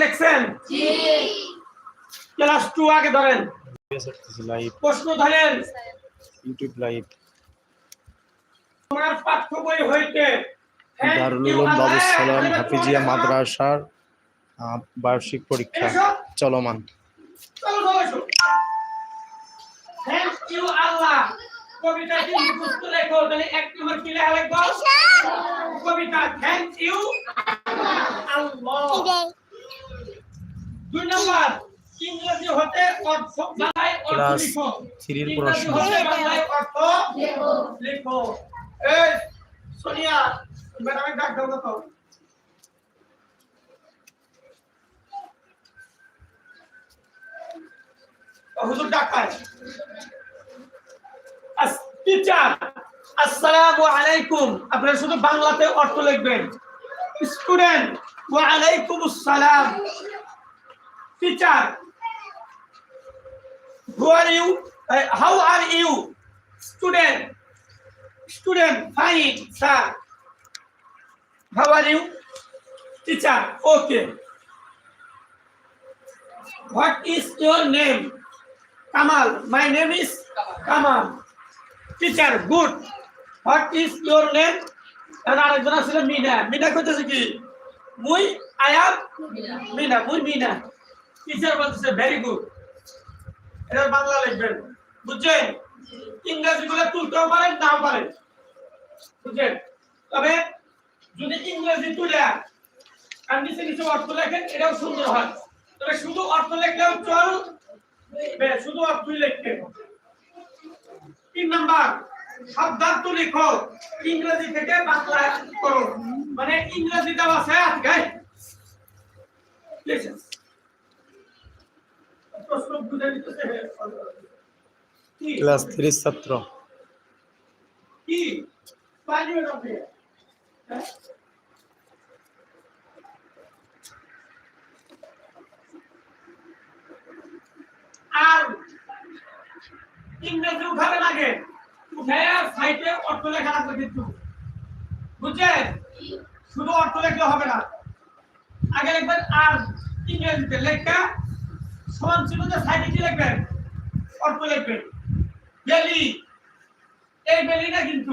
লিখছেন? জি। ক্লাস 2 আগে ধরেন। লাইভ প্রশ্ন ধরেন। YouTube live. তোমার পাঠ্য বই হইতে দারুল উলুম বাবুস সালাম হাফিজিয়া মাদ্রাসার বার্ষিক পরীক্ষা চলমান। থ্যাংক ইউ আল্লাহ কবিতা কি মুখস্থ লেখো, তাহলে এক নম্বর কি লেখা লিখবো? কবিতা থ্যাংক ইউ আল্লাহ। 2 নম্বর ইংরেজি হতে অর্থ বাংলায় অর্থ ক্লাস লিখো। 3 এর ইংরেজি প্রশ্ন। হতে বাংলায় অর্থ লিখো। এই সোনিয়া ম্যাডাম ডাক দাও তো। হুজুর ডাকায়। টিচার আসসালামু আলাইকুম, আপনারা শুধু বাংলাতে অর্থ লিখবেন। স্টুডেন্ট ওয়া আলাইকুমুস সালাম। Teacher who are you, how are you? Student student fine sir. How are you? Teacher okay. What is your name? Kamal. My name is Kamal. Teacher, good. What is your name? And আরেকজন আছে মিনা। মিনা কইতেছে কি? মুই I am Mina. মুই Mina. Teacher বলতেছে very good. এটা বাংলা লিখবেন। বুঝছেন? ইংরেজি গুলো তুলতেও পারেন নাও পারেন। বুঝছেন? তবে যদি ইংরেজি তুলে আর নিচে নিচে অর্থ লেখেন এটাও সুন্দর হয়। তবে শুধু অর্থ লিখলেও চল, শুধু অর্থ লিখতে। 3 নাম্বার শব্দার্থ লিখো, ইংরেজি থেকে বাংলায় করো। মানে ইংরেজিটা আছে আজকে প্রশ্ন বুঝে নিতেছে। ক্লাস 3 ছাত্র। কি পাইবে না আপনি? আর ইংরেজি উঠাবেন আগে, উঠায় সাইডে অর্থ লেখা লাগবে কিন্তু। বুঝছেন? শুধু অর্থ লিখলে হবে না, আগে লিখবেন আর ইংরেজিতে লেখা সমান চিহ্নতে সাইডে কি লিখবেন? অর্থ লিখবেন। বেলি, এই বেলি না কিন্তু